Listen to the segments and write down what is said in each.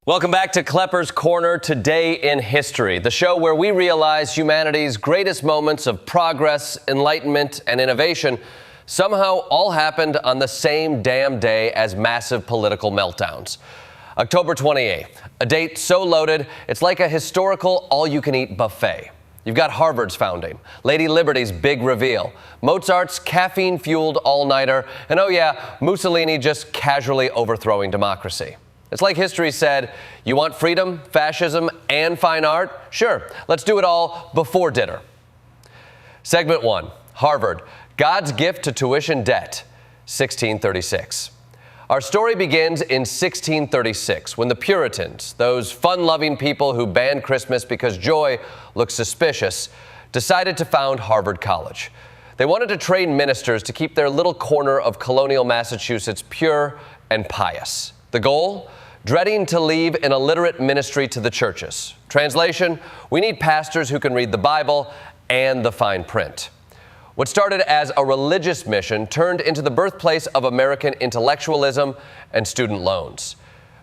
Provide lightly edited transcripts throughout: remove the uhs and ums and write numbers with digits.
Welcome back to Kleppers Corner, Today in History, the show where we realize humanity's greatest moments of progress, enlightenment, and innovation somehow all happened on the same damn day as massive political meltdowns. October 28th, a date so loaded, it's like a historical all-you-can-eat buffet. You've got Harvard's founding, Lady Liberty's big reveal, Mozart's caffeine-fueled all-nighter, and oh yeah, Mussolini just casually overthrowing democracy. It's like history said, you want freedom, fascism, and fine art? Sure, let's do it all before dinner. Segment 1, Harvard, God's gift to tuition debt, 1636. Our story begins in 1636 when the Puritans, those fun-loving people who banned Christmas because joy looks suspicious, decided to found Harvard College. They wanted to train ministers to keep their little corner of colonial Massachusetts pure and pious. The goal? Dreading to leave an illiterate ministry to the churches. Translation, we need pastors who can read the Bible and the fine print. What started as a religious mission turned into the birthplace of American intellectualism and student loans.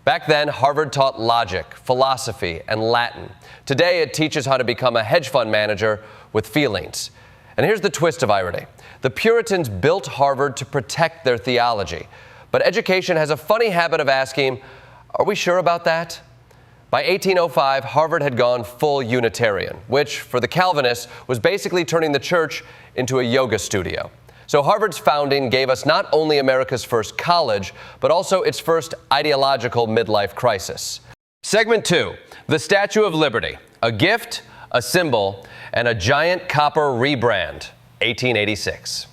Back then, Harvard taught logic, philosophy, and Latin. Today, it teaches how to become a hedge fund manager with feelings. And here's the twist of irony. The Puritans built Harvard to protect their theology. But education has a funny habit of asking, are we sure about that? By 1805, Harvard had gone full Unitarian, which, for the Calvinists, was basically turning the church into a yoga studio. So Harvard's founding gave us not only America's first college, but also its first ideological midlife crisis. Segment 2, the Statue of Liberty, a gift, a symbol, and a giant copper rebrand, 1886.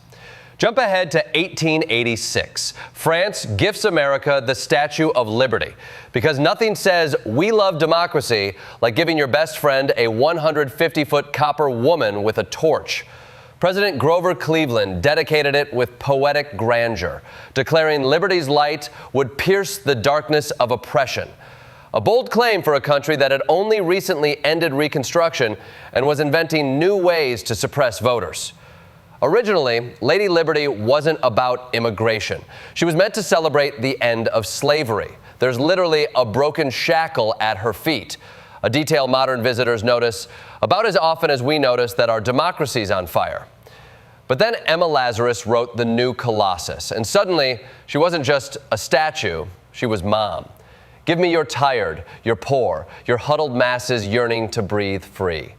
Jump ahead to 1886. France gifts America the Statue of Liberty because nothing says we love democracy like giving your best friend a 150-foot copper woman with a torch. President Grover Cleveland dedicated it with poetic grandeur, declaring liberty's light would pierce the darkness of oppression. A bold claim for a country that had only recently ended Reconstruction and was inventing new ways to suppress voters. Originally, Lady Liberty wasn't about immigration. She was meant to celebrate the end of slavery. There's literally a broken shackle at her feet, a detail modern visitors notice about as often as we notice that our democracy's on fire. But then Emma Lazarus wrote The New Colossus, and suddenly she wasn't just a statue, she was mom. Give me your tired, your poor, your huddled masses yearning to breathe free.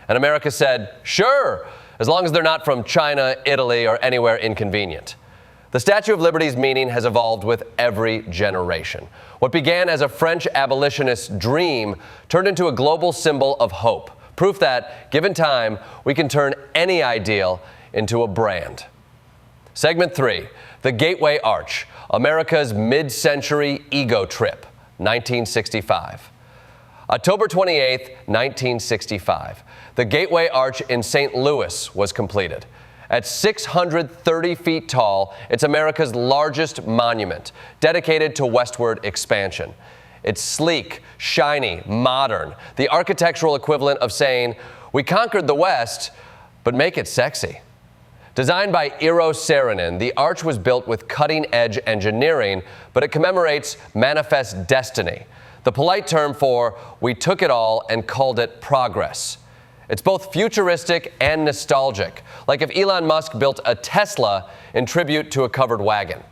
And America said, sure, as long as they're not from China, Italy, or anywhere inconvenient. The Statue of Liberty's meaning has evolved with every generation. What began as a French abolitionist's dream turned into a global symbol of hope, proof that, given time, we can turn any ideal into a brand. Segment 3, the Gateway Arch, America's mid-century ego trip, 1965. October 28, 1965. The Gateway Arch in St. Louis was completed. At 630 feet tall, it's America's largest monument, dedicated to westward expansion. It's sleek, shiny, modern, the architectural equivalent of saying, we conquered the West, but make it sexy. Designed by Eero Saarinen, the arch was built with cutting-edge engineering, but it commemorates manifest destiny, the polite term for we took it all and called it progress. It's both futuristic and nostalgic, like if Elon Musk built a Tesla in tribute to a covered wagon.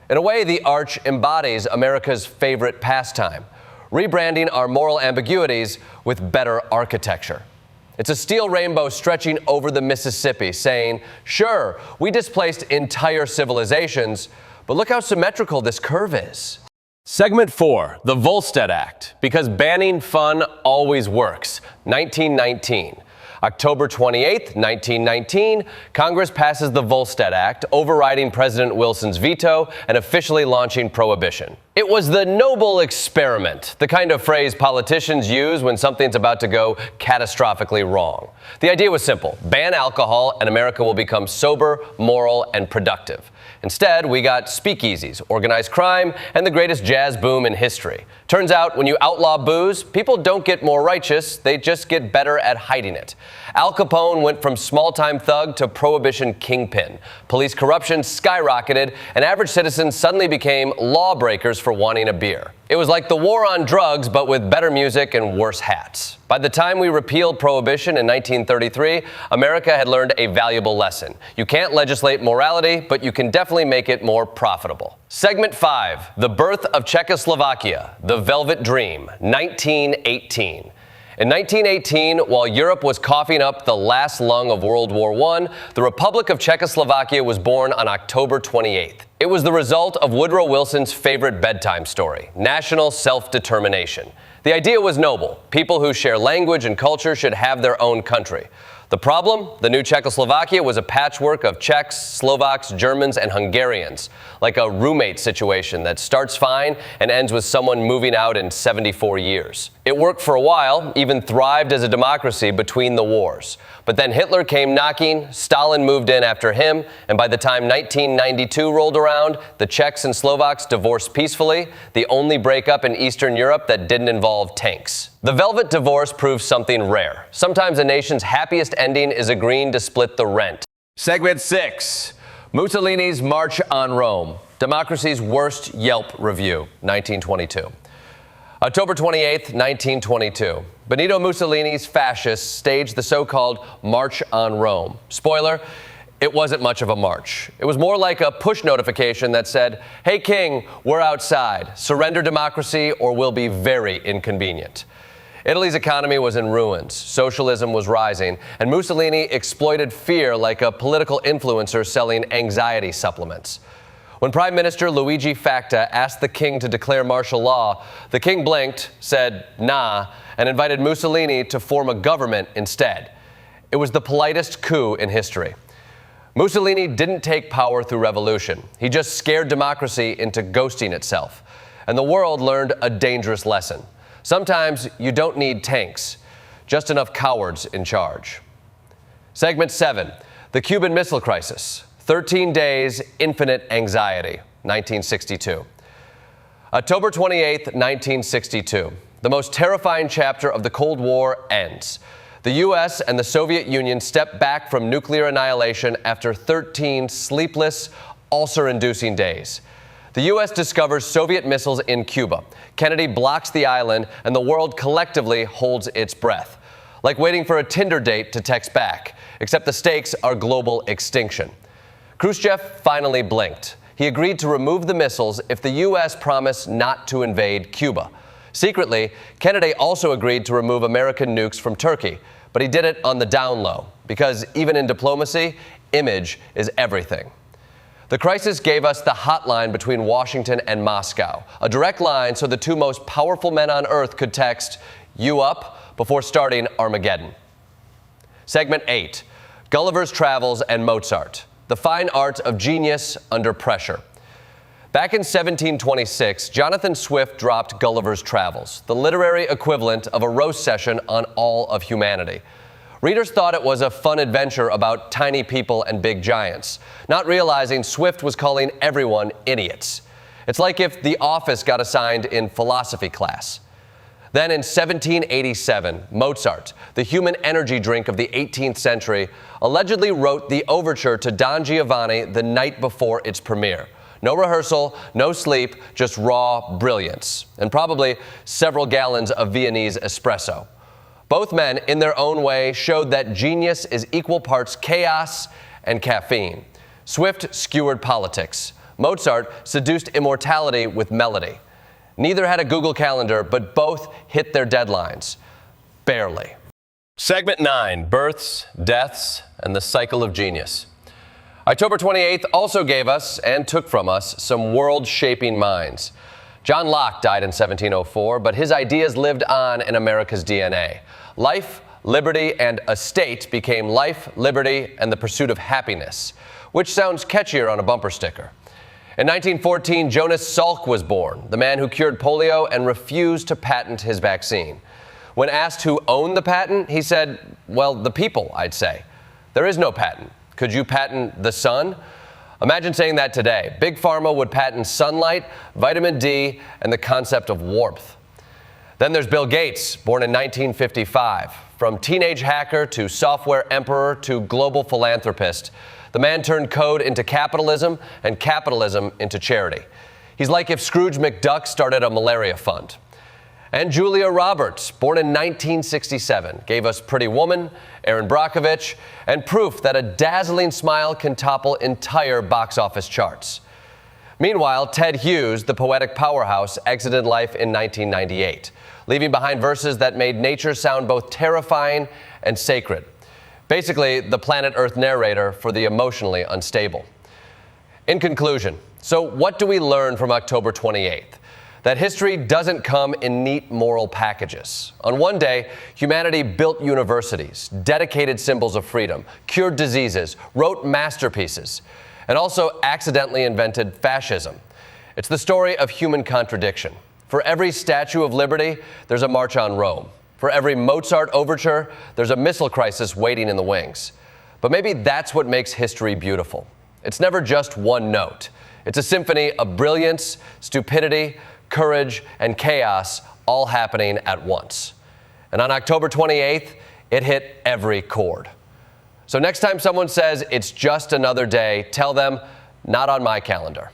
In a way, the arch embodies America's favorite pastime, rebranding our moral ambiguities with better architecture. It's a steel rainbow stretching over the Mississippi, saying, sure, we displaced entire civilizations, but look how symmetrical this curve is. Segment 4, the Volstead Act, because banning fun always works, 1919. October 28, 1919, Congress passes the Volstead Act, overriding President Wilson's veto and officially launching Prohibition. It was the noble experiment, the kind of phrase politicians use when something's about to go catastrophically wrong. The idea was simple: ban alcohol and America will become sober, moral, and productive. Instead, we got speakeasies, organized crime, and the greatest jazz boom in history. Turns out, when you outlaw booze, people don't get more righteous, they just get better at hiding it. Al Capone went from small-time thug to Prohibition kingpin. Police corruption skyrocketed, and average citizens suddenly became lawbreakers for wanting a beer. It was like the war on drugs, but with better music and worse hats. By the time we repealed Prohibition in 1933, America had learned a valuable lesson. You can't legislate morality, but you can definitely make it more profitable. Segment 5, the birth of Czechoslovakia, the Velvet Dream, 1918. In 1918, while Europe was coughing up the last lung of World War I, the Republic of Czechoslovakia was born on October 28th. It was the result of Woodrow Wilson's favorite bedtime story, national self-determination. The idea was noble. People who share language and culture should have their own country. The problem? The new Czechoslovakia was a patchwork of Czechs, Slovaks, Germans, and Hungarians, like a roommate situation that starts fine and ends with someone moving out in 74 years. It worked for a while, even thrived as a democracy between the wars. But then Hitler came knocking, Stalin moved in after him, and by the time 1992 rolled around, the Czechs and Slovaks divorced peacefully, the only breakup in Eastern Europe that didn't involve tanks. The Velvet Divorce proves something rare. Sometimes a nation's happiest ending is agreeing to split the rent. Segment 6, Mussolini's March on Rome, democracy's worst Yelp review, 1922. October 28th, 1922. Benito Mussolini's fascists staged the so-called March on Rome. Spoiler, it wasn't much of a march. It was more like a push notification that said, "Hey King, we're outside. Surrender democracy or we'll be very inconvenient." Italy's economy was in ruins, socialism was rising, and Mussolini exploited fear like a political influencer selling anxiety supplements. When Prime Minister Luigi Facta asked the king to declare martial law, the king blinked, said nah, and invited Mussolini to form a government instead. It was the politest coup in history. Mussolini didn't take power through revolution. He just scared democracy into ghosting itself. And the world learned a dangerous lesson. Sometimes you don't need tanks, just enough cowards in charge. Segment 7, the Cuban Missile Crisis. 13 days, infinite anxiety, 1962. October 28th, 1962. The most terrifying chapter of the Cold War ends. The U.S. and the Soviet Union stepped back from nuclear annihilation after 13 sleepless, ulcer-inducing days. The U.S. discovers Soviet missiles in Cuba. Kennedy blocks the island, and the world collectively holds its breath. Like waiting for a Tinder date to text back, except the stakes are global extinction. Khrushchev finally blinked. He agreed to remove the missiles if the U.S. promised not to invade Cuba. Secretly, Kennedy also agreed to remove American nukes from Turkey, but he did it on the down low, because even in diplomacy, image is everything. The crisis gave us the hotline between Washington and Moscow, a direct line so the two most powerful men on earth could text, "You up?" before starting Armageddon. Segment 8, Gulliver's Travels and Mozart, the fine art of genius under pressure. Back in 1726, Jonathan Swift dropped Gulliver's Travels, the literary equivalent of a roast session on all of humanity. Readers thought it was a fun adventure about tiny people and big giants, not realizing Swift was calling everyone idiots. It's like if The Office got assigned in philosophy class. Then in 1787, Mozart, the human energy drink of the 18th century, allegedly wrote the overture to Don Giovanni the night before its premiere. No rehearsal, no sleep, just raw brilliance, and probably several gallons of Viennese espresso. Both men, in their own way, showed that genius is equal parts chaos and caffeine. Swift skewered politics. Mozart seduced immortality with melody. Neither had a Google Calendar, but both hit their deadlines. Barely. Segment 9, Births, Deaths, and the Cycle of Genius. October 28th also gave us, and took from us, some world-shaping minds. John Locke died in 1704, but his ideas lived on in America's DNA. Life, liberty, and a state became life, liberty, and the pursuit of happiness, which sounds catchier on a bumper sticker. In 1914, Jonas Salk was born, the man who cured polio and refused to patent his vaccine. When asked who owned the patent, he said, "Well, the people, I'd say. There is no patent. Could you patent the sun?" Imagine saying that today. Big Pharma would patent sunlight, vitamin D, and the concept of warmth. Then there's Bill Gates, born in 1955. From teenage hacker to software emperor to global philanthropist, the man turned code into capitalism and capitalism into charity. He's like if Scrooge McDuck started a malaria fund. And Julia Roberts, born in 1967, gave us Pretty Woman, Erin Brockovich, and proof that a dazzling smile can topple entire box office charts. Meanwhile, Ted Hughes, the poetic powerhouse, exited life in 1998, leaving behind verses that made nature sound both terrifying and sacred. Basically, the planet Earth narrator for the emotionally unstable. In conclusion, so what do we learn from October 28th? That history doesn't come in neat moral packages. On one day, humanity built universities, dedicated symbols of freedom, cured diseases, wrote masterpieces, and also accidentally invented fascism. It's the story of human contradiction. For every Statue of Liberty, there's a March on Rome. For every Mozart overture, there's a missile crisis waiting in the wings. But maybe that's what makes history beautiful. It's never just one note. It's a symphony of brilliance, stupidity, courage, and chaos all happening at once. And on October 28th, it hit every chord. So next time someone says it's just another day, tell them, not on my calendar.